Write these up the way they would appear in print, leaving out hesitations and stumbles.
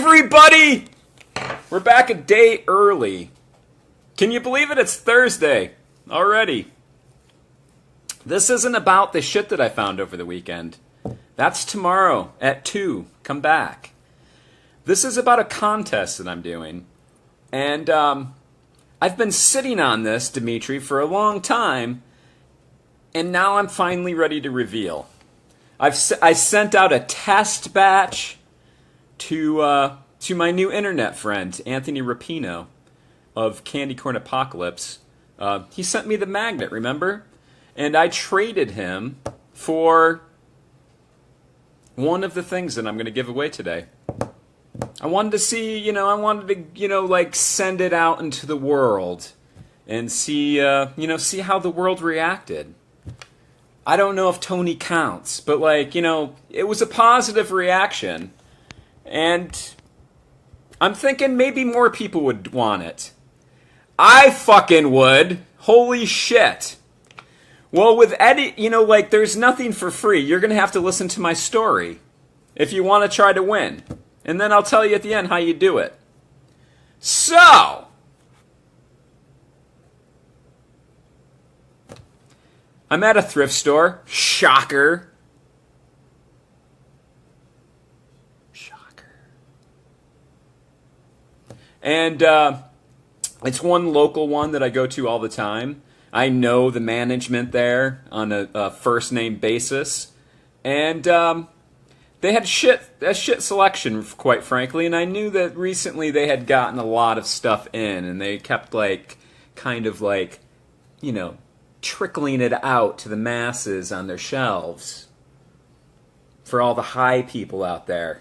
everybody! We're back a day early. Can you believe it? It's Thursday already. This isn't about the shit that I found over the weekend. That's tomorrow at 2. Come back. This is about a contest that I'm doing. And I've been sitting on this, Dimitri, for a long time. And now I'm finally ready to reveal. I sent out a test batch to my new internet friend, Anthony Rapino of Candy Corn Apocalypse. He sent me the magnet, remember? And I traded him for one of the things that I'm going to give away today. I wanted to see, like send it out into the world and see how the world reacted. I don't know if Tony counts, but it was a positive reaction. And I'm thinking maybe more people would want it. I fucking would. Holy shit. Well, with Eddie, there's nothing for free. You're going to have to listen to my story if you want to try to win. And then I'll tell you at the end how you do it. So, I'm at a thrift store. Shocker. And it's one local one that I go to all the time. I know the management there on a first-name basis. And they had a shit selection, quite frankly. And I knew that recently they had gotten a lot of stuff in. And they kept, trickling it out to the masses on their shelves. For all the high people out there.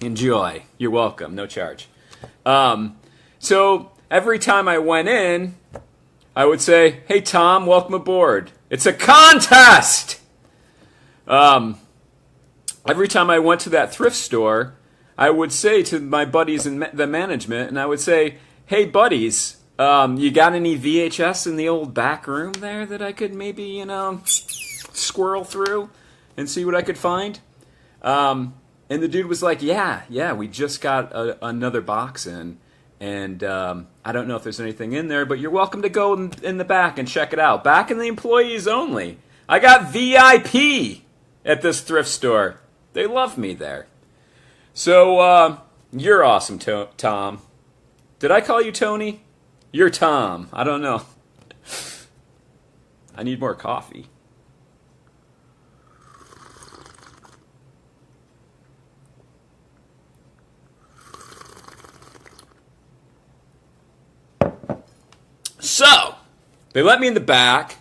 Enjoy. You're welcome. No charge. So every time I went in, I would say, "Hey Tom, welcome aboard. It's a contest." Every time I went to that thrift store, I would say to my buddies in the management, and I would say, "Hey buddies, you got any VHS in the old back room there that I could maybe, squirrel through and see what I could find?" And the dude was like, yeah, we just got another box in. And I don't know if there's anything in there, but you're welcome to go in the back and check it out. Back in the employees only. I got VIP at this thrift store. They love me there. So, you're awesome, Tom. Did I call you Tony? You're Tom. I don't know. I need more coffee. So, they let me in the back.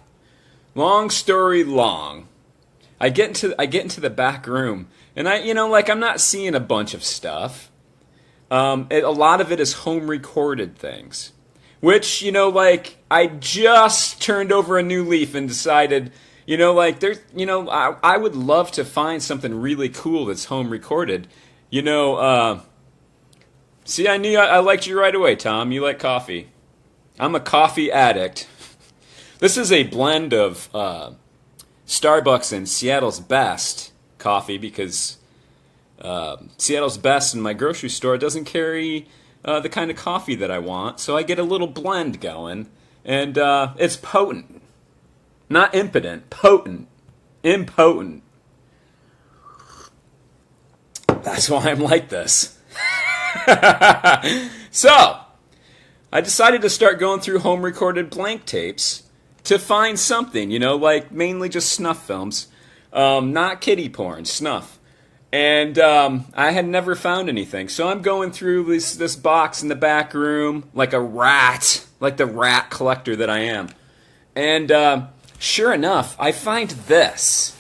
Long story long. I get into the back room, and I'm not seeing a bunch of stuff. A lot of it is home recorded things, which I just turned over a new leaf and decided, I would love to find something really cool that's home recorded. See, I knew I liked you right away, Tom. You like coffee. I'm a coffee addict. This is a blend of Starbucks and Seattle's Best coffee because Seattle's Best in my grocery store doesn't carry the kind of coffee that I want. So I get a little blend going. And it's potent. Not impotent. Potent. Impotent. That's why I'm like this. So, I decided to start going through home-recorded blank tapes to find something, mainly just snuff films. Not kiddie porn, snuff. And I had never found anything. So I'm going through this box in the back room like a rat, like the rat collector that I am. And sure enough, I find this.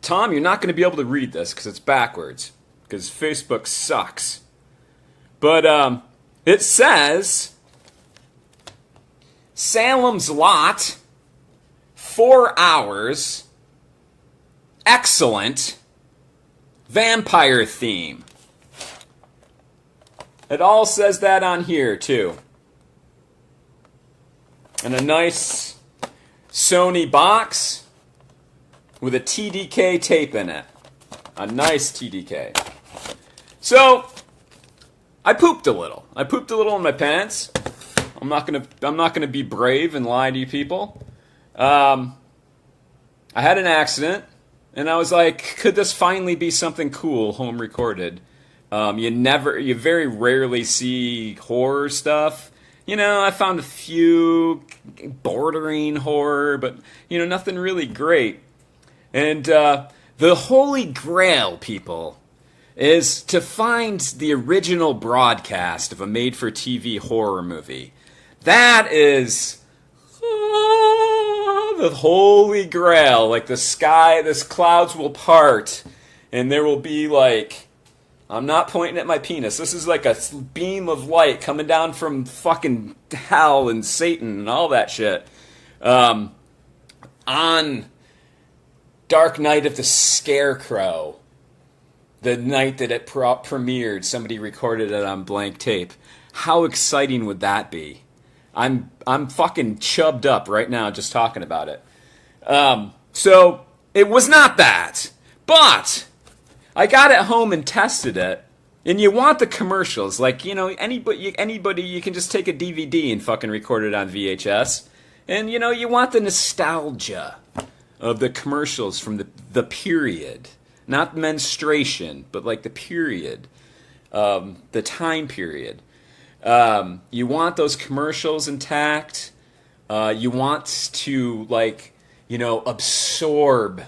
Tom, you're not going to be able to read this because it's backwards, because Facebook sucks. But it says, Salems Lot, 4 hours, excellent, vampire theme. It all says that on here, too. And a nice Sony box with a TDK tape in it. A nice TDK. So, I pooped a little. I pooped a little in my pants. I'm not gonna be brave and lie to you people. I had an accident, and I was like, could this finally be something cool home recorded? You very rarely see horror stuff. I found a few bordering horror, but nothing really great. And the Holy Grail, people, is to find the original broadcast of a made-for-TV horror movie. That is the Holy Grail. Like the sky, the clouds will part, and there will be like, I'm not pointing at my penis. This is like a beam of light coming down from fucking hell and Satan and all that shit. On Dark Night of the Scarecrow, the night that it premiered, somebody recorded it on blank tape. How exciting would that be? I'm fucking chubbed up right now just talking about it. So it was not that, but I got it home and tested it. And you want the commercials, like anybody you can just take a DVD and fucking record it on VHS, and you want the nostalgia of the commercials from the period. Not menstruation, but like the period, the time period. You want those commercials intact. You want to absorb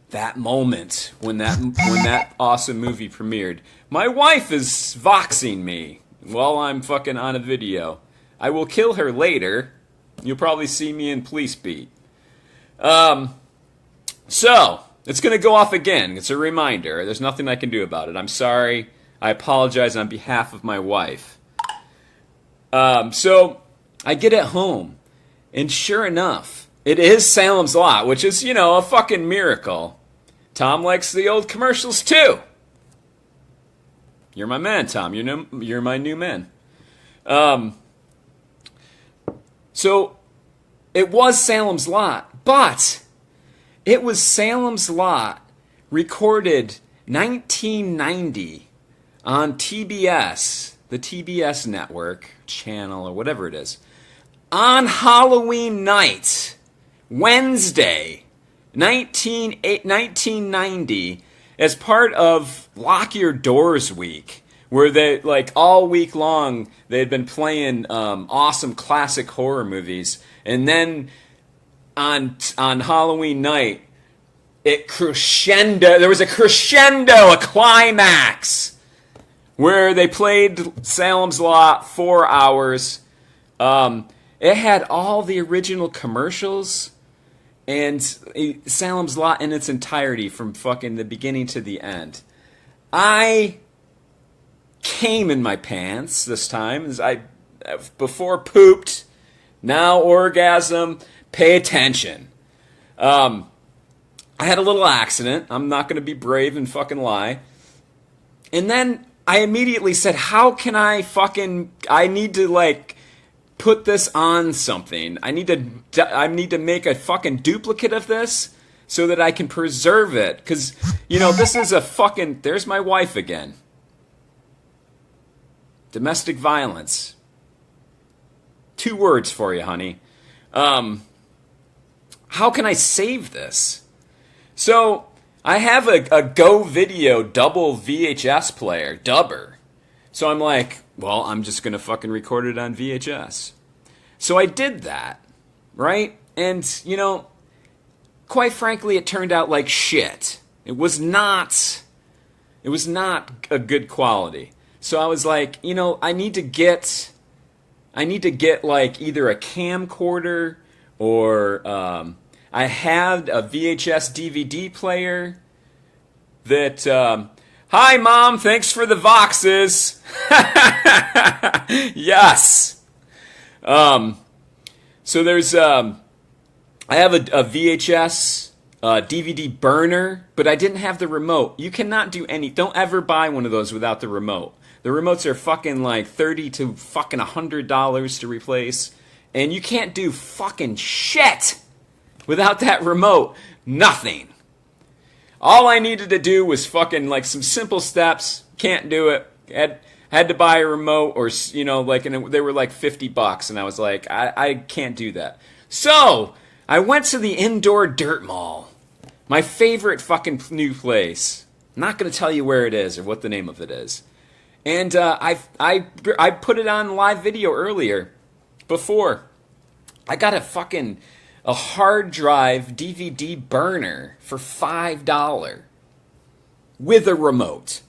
that moment when that awesome movie premiered. My wife is voxing me while I'm fucking on a video. I will kill her later. You'll probably see me in Police Beat. So, it's going to go off again. It's a reminder. There's nothing I can do about it. I'm sorry. I apologize on behalf of my wife. So, I get it home. And sure enough, it is Salem's Lot, which is, a fucking miracle. Tom likes the old commercials too. You're my man, Tom. You're my new man. So, it was Salem's Lot, but it was Salem's Lot recorded 1990 on TBS, the TBS network, channel, or whatever it is, on Halloween night, Wednesday, 1990, as part of Lock Your Doors Week, where they, all week long, they had been playing awesome classic horror movies. And then on Halloween night, it crescendo. There was a crescendo, a climax, where they played Salem's Lot 4 hours. It had all the original commercials and Salem's Lot in its entirety from fucking the beginning to the end. I came in my pants this time. Before pooped, now orgasm. Pay attention. I had a little accident. I'm not going to be brave and fucking lie. And then I immediately said, how can I need to put this on something. I need to make a fucking duplicate of this so that I can preserve it. Because, this is a fucking, there's my wife again. Domestic violence. 2 words for you, honey. How can I save this? So, I have a Go Video double VHS player, dubber. So I'm like, well, I'm just going to fucking record it on VHS. So I did that, right? And, quite frankly, it turned out like shit. It was not a good quality. So I was like, I need to get either a camcorder or I had a VHS DVD player that, hi Mom, thanks for the Voxes. Yes. So there's, I have a VHS DVD burner, but I didn't have the remote. You cannot do don't ever buy one of those without the remote. The remotes are fucking $30 to fucking $100 to replace, and you can't do fucking shit without that remote. Nothing. All I needed to do was fucking like some simple steps. Can't do it. Had to buy a remote, or like, and they were like $50, and I was like, I can't do that. So I went to the Indoor Dirt Mall, my favorite fucking new place. I'm not gonna tell you where it is or what the name of it is. And I put it on live video earlier. Before, I got a hard drive DVD burner for $5 with a remote.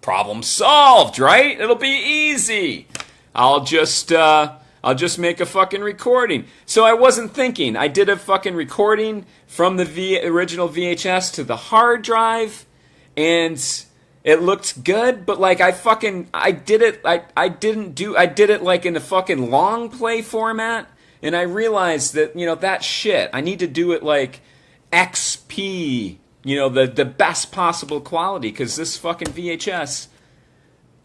Problem solved, right? It'll be easy. I'll just make a fucking recording. So I wasn't thinking. I did a fucking recording from the original VHS to the hard drive, and it looked good, but like I did it like in a fucking long play format, and I realized that, that shit, I need to do it like XP, the best possible quality, because this fucking VHS,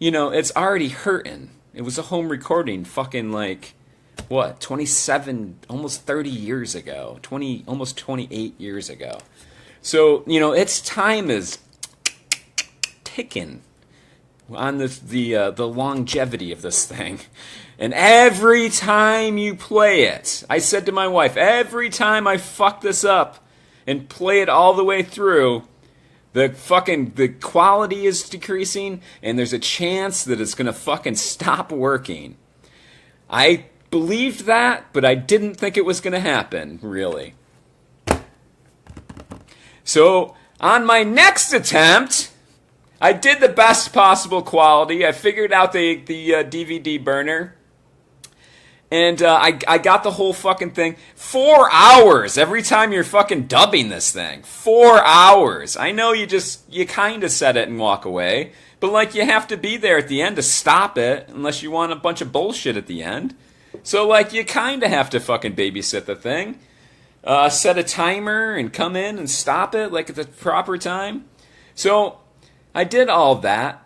it's already hurting. It was a home recording fucking like, 27, almost 30 years ago, almost 28 years ago. So, its time is ticking on the longevity of this thing. And every time you play it, I said to my wife, every time I fuck this up and play it all the way through, the quality is decreasing, and there's a chance that it's gonna fucking stop working. I believed that, but I didn't think it was gonna happen, really. So on my next attempt, I did the best possible quality. I figured out the DVD burner. And I got the whole fucking thing. 4 hours every time you're fucking dubbing this thing. 4 hours. I know you kind of set it and walk away. But like, you have to be there at the end to stop it, unless you want a bunch of bullshit at the end. So like, you kind of have to fucking babysit the thing. Set a timer and come in and stop it like at the proper time. So I did all that.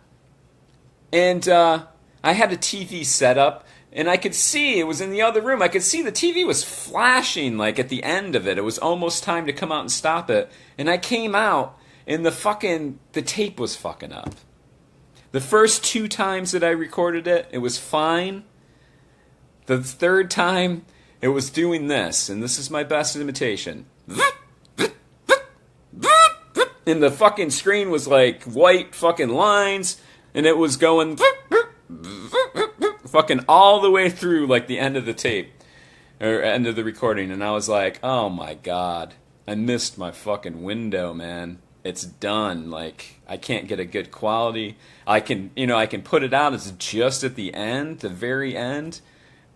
And I had a TV set up. And I could see, it was in the other room, I could see the TV was flashing, like, at the end of it. It was almost time to come out and stop it. And I came out, and the tape was fucking up. The first 2 times that I recorded it, it was fine. The third time, it was doing this, and this is my best imitation. And the fucking screen was like white fucking lines, and it was going fucking all the way through like the end of the tape, or end of the recording, and I was like, oh my god, I missed my fucking window, man. It's done. Like, I can't get a good quality. I can put it out as just at the end, the very end,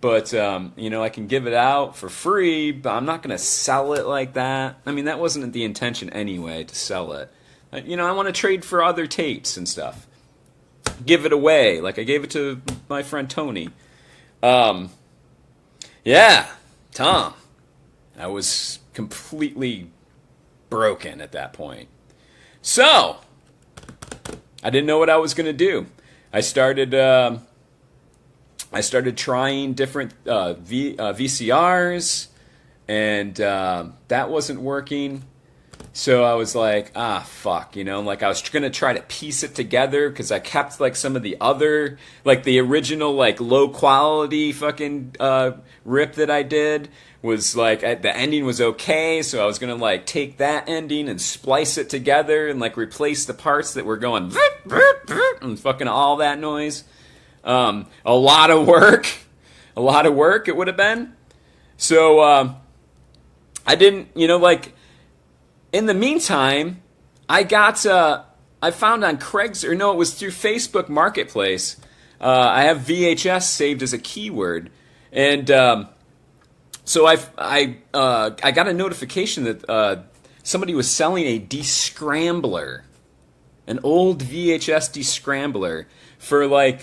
but I can give it out for free, but I'm not gonna sell it like that. I mean, that wasn't the intention anyway, to sell it. I want to trade for other tapes and stuff. Give it away, like I gave it to my friend Tony. Yeah, Tom. I was completely broken at that point. So, I didn't know what I was going to do. I started trying different VCRs, and that wasn't working. So I was like, fuck, like I was going to try to piece it together, because I kept like some of the other, like the original like low quality fucking rip that I did was like, the ending was okay, so I was going to like take that ending and splice it together and like replace the parts that were going and fucking all that noise. A lot of work it would have been. So I didn't, in the meantime, I found on it was through Facebook Marketplace. I have VHS saved as a keyword, and so I got a notification that somebody was selling a descrambler, an old VHS descrambler for like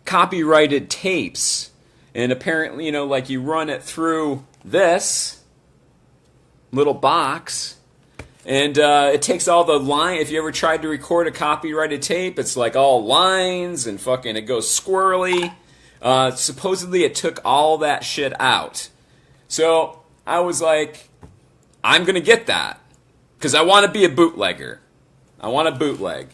copyrighted tapes, and apparently, you run it through this little box, and it takes all the line. If you ever tried to record a copyrighted tape, it's like all lines and fucking it goes squirrely. Supposedly it took all that shit out. So I was like, I'm gonna get that. Because I want to be a bootlegger. I want to bootleg.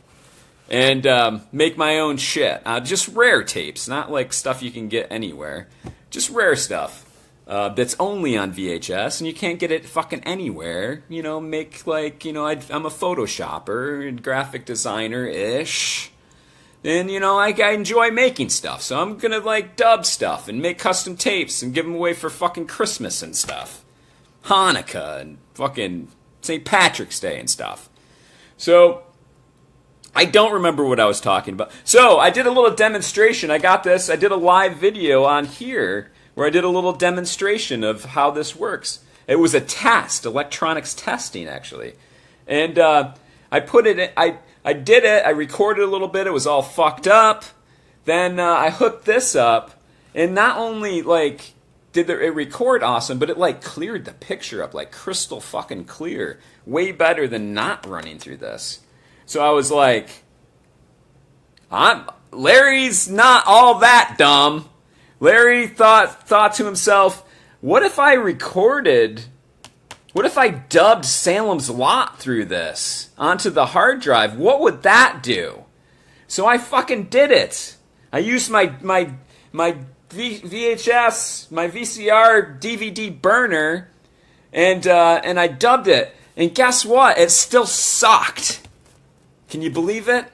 And make my own shit. Just rare tapes, not like stuff you can get anywhere. Just rare stuff. That's only on VHS, and you can't get it fucking anywhere. You know, make like, you know, I'm a Photoshopper and graphic designer-ish. And, you know, I enjoy making stuff, so I'm gonna, like, dub stuff and make custom tapes and give them away for fucking Christmas and stuff. Hanukkah and fucking St. Patrick's Day and stuff. So, I don't remember what I was talking about. So, I did a little demonstration. I did a live video on here where I did a little demonstration of how this works. It was a test, electronics testing, actually. And I put it in, I did it, I recorded a little bit, it was all fucked up. Then I hooked this up, and not only, like, did it record awesome, but it, like, cleared the picture up, like, crystal fucking clear. Way better than not running through this. So I was like, Larry's not all that dumb. Larry thought to himself, what if I dubbed Salem's Lot through this onto the hard drive? What would that do? So I fucking did it. I used my VHS, my VCR DVD burner, and I dubbed it. And guess what? It still sucked. Can you believe it?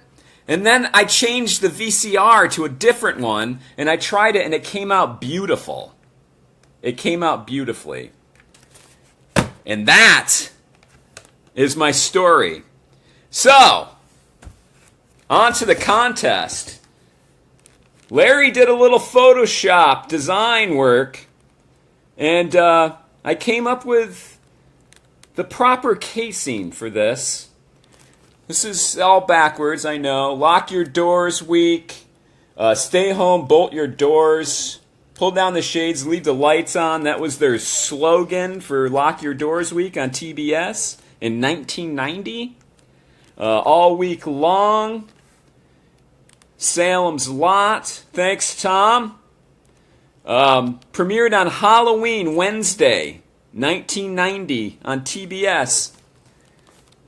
And then I changed the VCR to a different one, and I tried it, and it came out beautiful. It came out beautifully. And that is my story. So, on to the contest. Larry did a little Photoshop design work, and I came up with the proper casing for this. This is all backwards, I know. Lock your doors week. Stay home, bolt your doors. Pull down the shades, leave the lights on. That was their slogan for Lock Your Doors Week on TBS in 1990. All week long. Salem's Lot. Thanks, Tom. Premiered on Halloween, Wednesday, 1990 on TBS.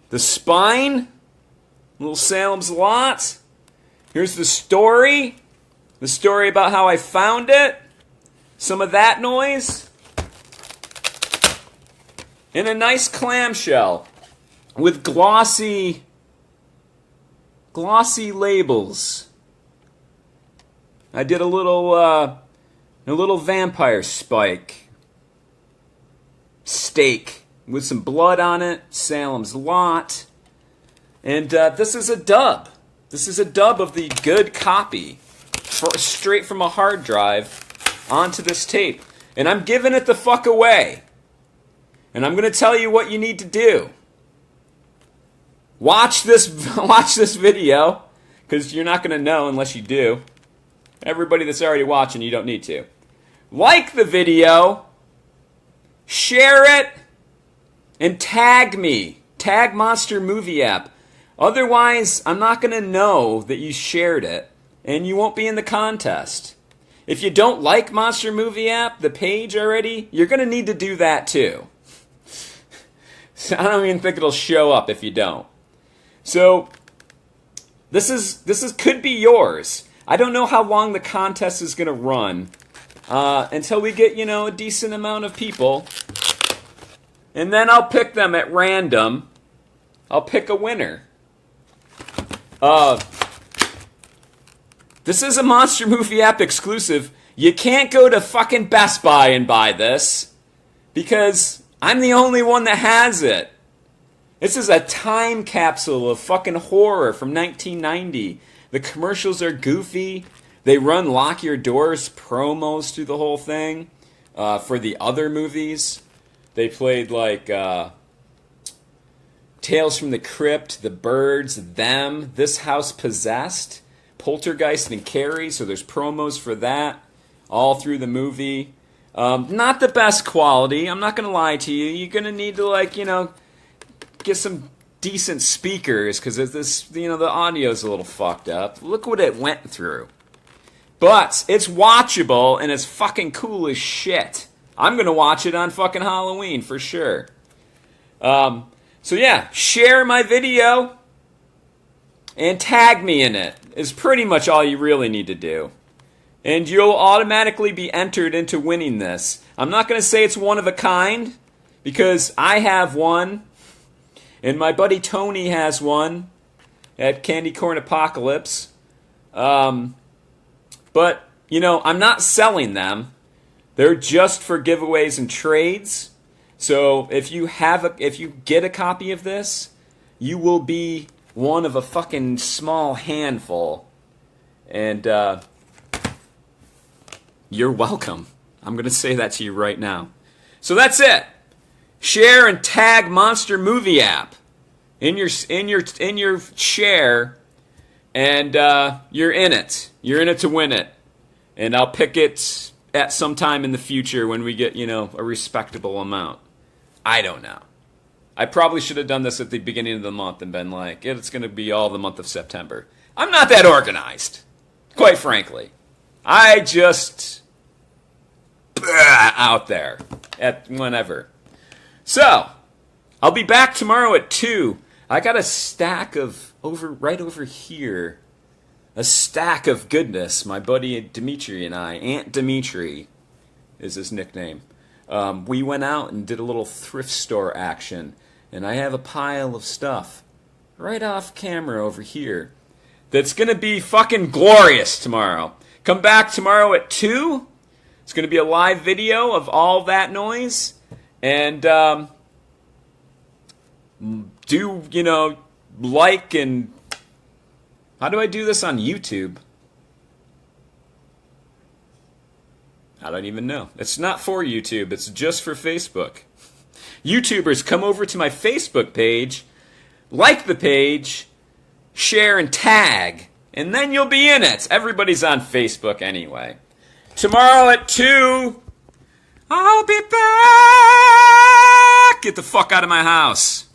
The Spine. Little Salem's Lot. Here's the story. The story about how I found it. Some of that noise. And a nice clamshell with glossy labels. I did a little vampire spike steak with some blood on it. Salem's Lot. And this is a dub. This is a dub of the good copy, straight from a hard drive onto this tape. And I'm giving it the fuck away. And I'm going to tell you what you need to do. Watch this video, because you're not going to know unless you do. Everybody that's already watching, you don't need to. Like the video, share it, and tag me. Tag Monster Movie App. Otherwise, I'm not going to know that you shared it, and you won't be in the contest. If you don't like Monster Movie App, the page already, you're going to need to do that too. So I don't even think it'll show up if you don't. So this could be yours. I don't know how long the contest is going to run until we get, a decent amount of people. And then I'll pick them at random. I'll pick a winner. This is a Monster Movie App exclusive. You can't go to fucking Best Buy and buy this, because I'm the only one that has it. This is a time capsule of fucking horror from 1990. The commercials are goofy. They run Lock Your Doors promos through the whole thing for the other movies. They played like Tales from the Crypt, The Birds, Them, This House Possessed, Poltergeist and Carrie, so there's promos for that all through the movie. Not the best quality, I'm not going to lie to you. You're going to need to, get some decent speakers, because this, the audio's a little fucked up. Look what it went through. But it's watchable, and it's fucking cool as shit. I'm going to watch it on fucking Halloween, for sure. So yeah, share my video and tag me in it is pretty much all you really need to do. And you'll automatically be entered into winning this. I'm not going to say it's one of a kind, because I have one, and my buddy Tony has one at Candy Corn Apocalypse. But, you know, I'm not selling them. They're just for giveaways and trades. So if you get a copy of this, you will be one of a fucking small handful. And you're welcome. I'm going to say that to you right now. So that's it. Share and tag Monster Movie app in your share, and you're in it. You're in it to win it. And I'll pick it at some time in the future when we get, you know, a respectable amount. I don't know. I probably should have done this at the beginning of the month and been like, it's going to be all the month of September. I'm not that organized, quite frankly. I just out there at whenever. So, I'll be back tomorrow at 2. I got a stack of right over here. A stack of goodness. My buddy Dimitri and I, Aunt Dimitri is his nickname. We went out and did a little thrift store action. And I have a pile of stuff right off camera over here that's going to be fucking glorious tomorrow. Come back tomorrow at 2. It's going to be a live video of all that noise. And do, you know, like and... How do I do this on YouTube? I don't even know. It's not for YouTube. It's just for Facebook. YouTubers, come over to my Facebook page, like the page, share and tag, and then you'll be in it. Everybody's on Facebook anyway. Tomorrow at 2, I'll be back. Get the fuck out of my house.